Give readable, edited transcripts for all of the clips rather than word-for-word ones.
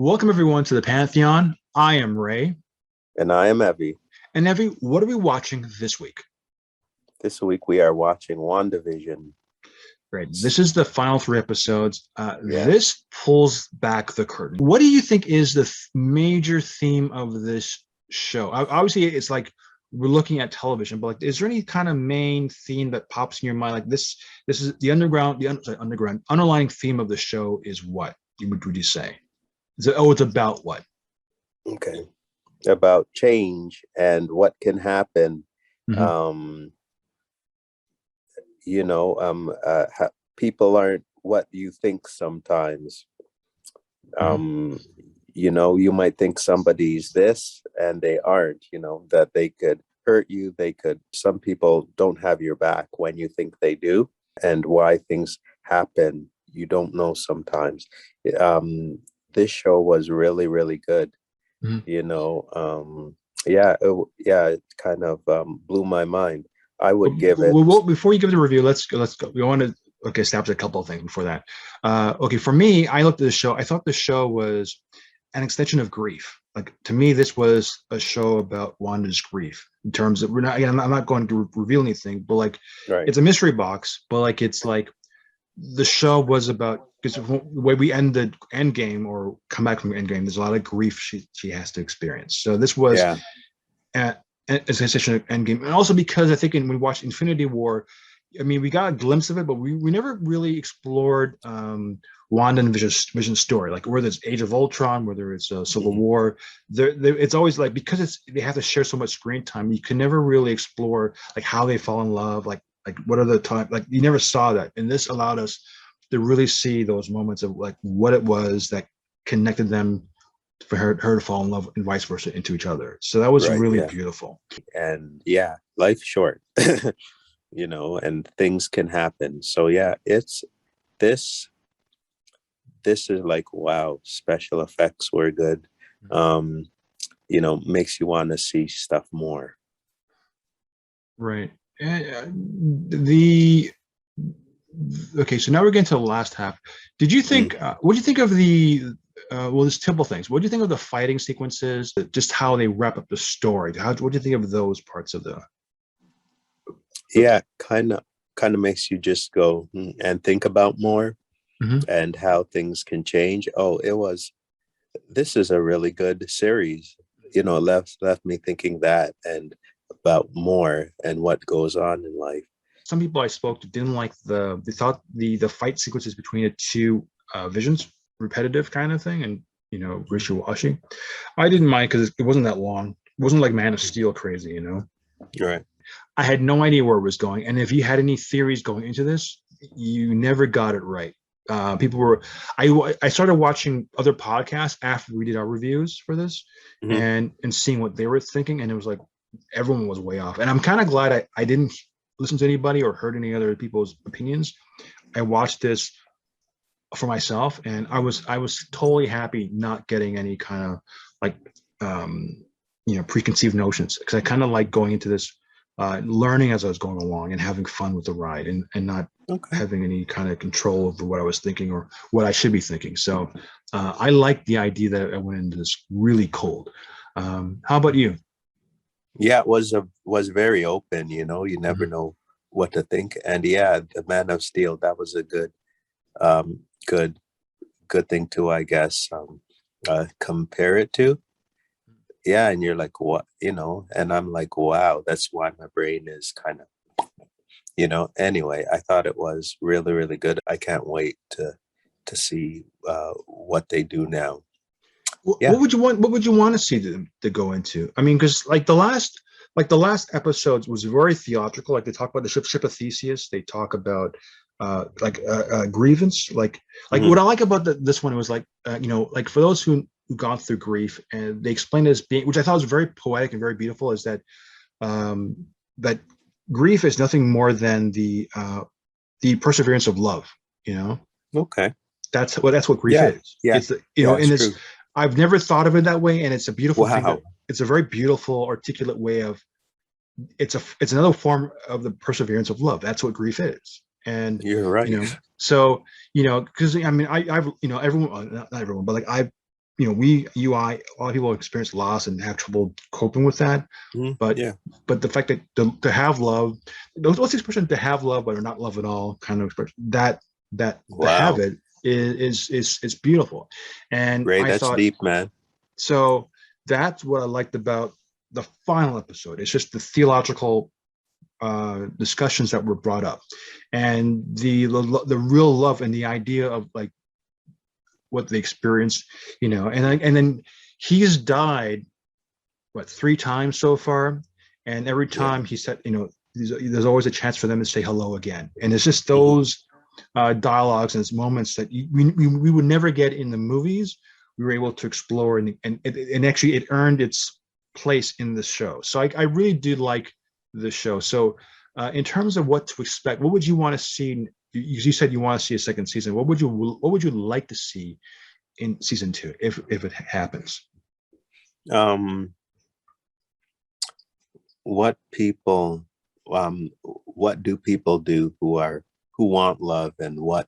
Welcome everyone to the Pantheon. I am Ray. And I am Evy. And Evy, what are we watching this week? This week we are watching WandaVision. Great. This is the final three episodes. Yeah. This pulls back the curtain. What do you think is the major theme of this show? Obviously, it's like we're looking at television, but like, is there any kind of main theme that pops in your mind? Like this is the underlying theme of the show is what? Would you say? It's about what? Okay. About change and what can happen. Mm-hmm. People aren't what you think sometimes. You might think somebody's this and they aren't, that they could hurt you. Some people don't have your back when you think they do, and why things happen, you don't know sometimes. This show was really, really good. Mm-hmm. It kind of blew my mind. I would give it. Well, before you give the review, let's go. We want to establish a couple of things before that. For me, I looked at the show. I thought the show was an extension of Grief. Like, to me, this was a show about Wanda's grief. In terms of, I'm not going to reveal anything, but like, right. It's a mystery box. But like, it's like the show was about, because the way we end the Endgame or come back from Endgame, there's a lot of grief she has to experience. So this was. As a session of Endgame, and also because I think when we watched Infinity War, I mean, we got a glimpse of it, but we never really explored Wanda and Vision's story, like whether it's Age of Ultron, whether it's Civil War. It's always like, because they have to share so much screen time, you can never really explore like how they fall in love, like what are the time, like you never saw that, and this allowed us to really see those moments of like what it was that connected them, for her to fall in love and vice versa into each other. So that was really beautiful. And life's short, and things can happen. So it's this is like, wow, special effects were good. Makes you want to see stuff more. Right. Okay, so now we're getting to the last half. Did you think, what do you think of the, there's typical things. What do you think of the fighting sequences, just how they wrap up the story? What do you think of those parts of the? Kind of makes you just go and think about more and how things can change. This is a really good series. Left me thinking that and about more and what goes on in life. Some people I spoke to didn't like they thought the fight sequences between the two Visions repetitive kind of thing, and wishy-washy. I didn't mind because it wasn't that long. It wasn't like Man of Steel crazy, Right. I had no idea where it was going, and if you had any theories going into this, you never got it right. People were. I started watching other podcasts after we did our reviews for this, and seeing what they were thinking, and it was like everyone was way off. And I'm kind of glad I didn't listen to anybody or heard any other people's opinions. I watched this for myself, and I was totally happy not getting any kind of like preconceived notions, because I kind of like going into this learning as I was going along and having fun with the ride, and not having any kind of control over what I was thinking or what I should be thinking. So I like the idea that I went into this really cold. How about you? It was very open. You never know what to think. And the Man of Steel, that was a good thing to, I guess, compare it to. And you're like, what, and I'm like, wow, that's why my brain is kind of, anyway, I thought it was really, really good. I can't wait to see what they do now. What would you want to see them to go into? I mean, because like the last episodes was very theatrical. Like they talk about the ship of Theseus. They talk about grievance. Like what I like about this one was like like for those who gone through grief, and they explained it as being, which I thought was very poetic and very beautiful, is that that grief is nothing more than the perseverance of love. Okay. That's what grief is. It's and it's true. I've never thought of it that way, and it's a beautiful thing. It's a very beautiful, articulate way of. It's another form of the perseverance of love. That's what grief is. And you're right. So because I mean I've everyone, not everyone, but like I've a lot of people experience loss and have trouble coping with that. But but the fact that to have love, what's the expression, to have love but not love at all kind of expression, that to have it is beautiful. And Ray, I that's thought, deep, man. so that's what I liked about the final episode. It's just the theological discussions that were brought up, and the real love and the idea of like what they experienced, and then he's died what 3 times so far, and every time he said, there's always a chance for them to say hello again, and it's just those dialogues and moments that we would never get in the movies. We were able to explore, and actually it earned its place in the show. So I really did like the show. So in terms of what to expect, what would you want to see? You said you want to see a second season. What would you like to see in season 2 if it happens? What do people do who want love, and what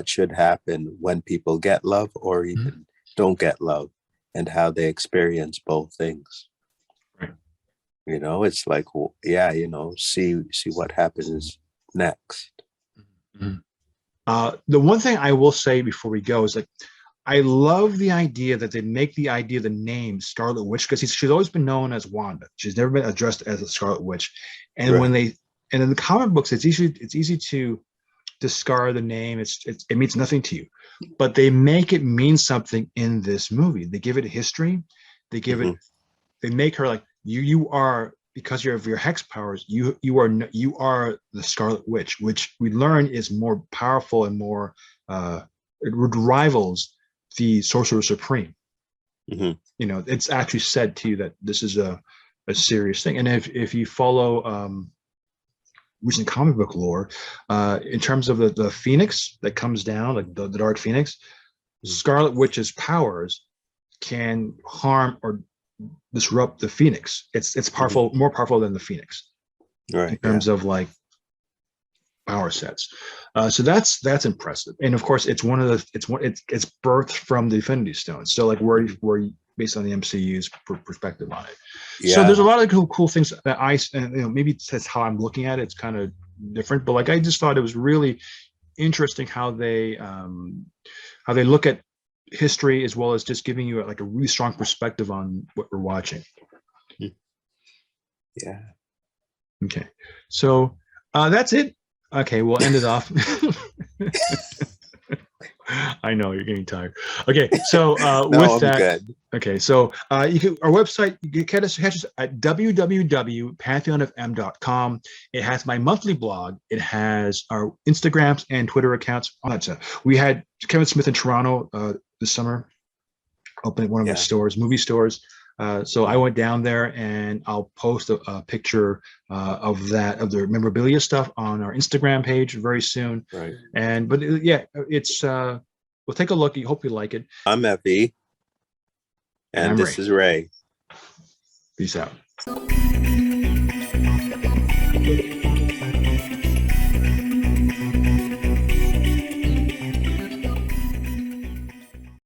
should happen when people get love or even don't get love, and how they experience both things. It's like, see what happens next. The one thing I will say before we go is, like, I love the idea that they make the name Scarlet Witch, because she's always been known as Wanda. She's never been addressed as a Scarlet Witch. And and in the comic books, it's easy to discard the name. It means nothing to you, but they make it mean something in this movie. They give it a history. They give it. They make her like, you are, because of your hex powers, you are the Scarlet Witch, which we learn is more powerful and more it rivals the Sorcerer Supreme. It's actually said to you that this is a serious thing. And if you follow recent comic book lore, in terms of the Phoenix that comes down, like the Dark Phoenix, Scarlet Witch's powers can harm or disrupt the Phoenix. It's powerful, more powerful than the Phoenix, in terms of like power sets. So that's impressive. And of course, it's birthed from the Infinity Stone. So like where based on the MCU's perspective on it. So there's a lot of cool things that maybe that's how I'm looking at it. It's kind of different, but like I just thought it was really interesting how they look at history, as well as just giving you like a really strong perspective on what we're watching. Okay, so that's it. Okay, we'll end it off. I know you're getting tired. Okay, so with that, good. Okay, so you can, our website, you can catch us at www.pantheonofm.com. It has my monthly blog. It has our Instagrams and Twitter accounts. All that stuff. We had Kevin Smith in Toronto this summer, opening one of his stores, movie stores. So I went down there, and I'll post a picture of the memorabilia stuff on our Instagram page very soon. Right. But it's we'll take a look. I hope you like it. I'm Evy, and this is Ray. Peace out.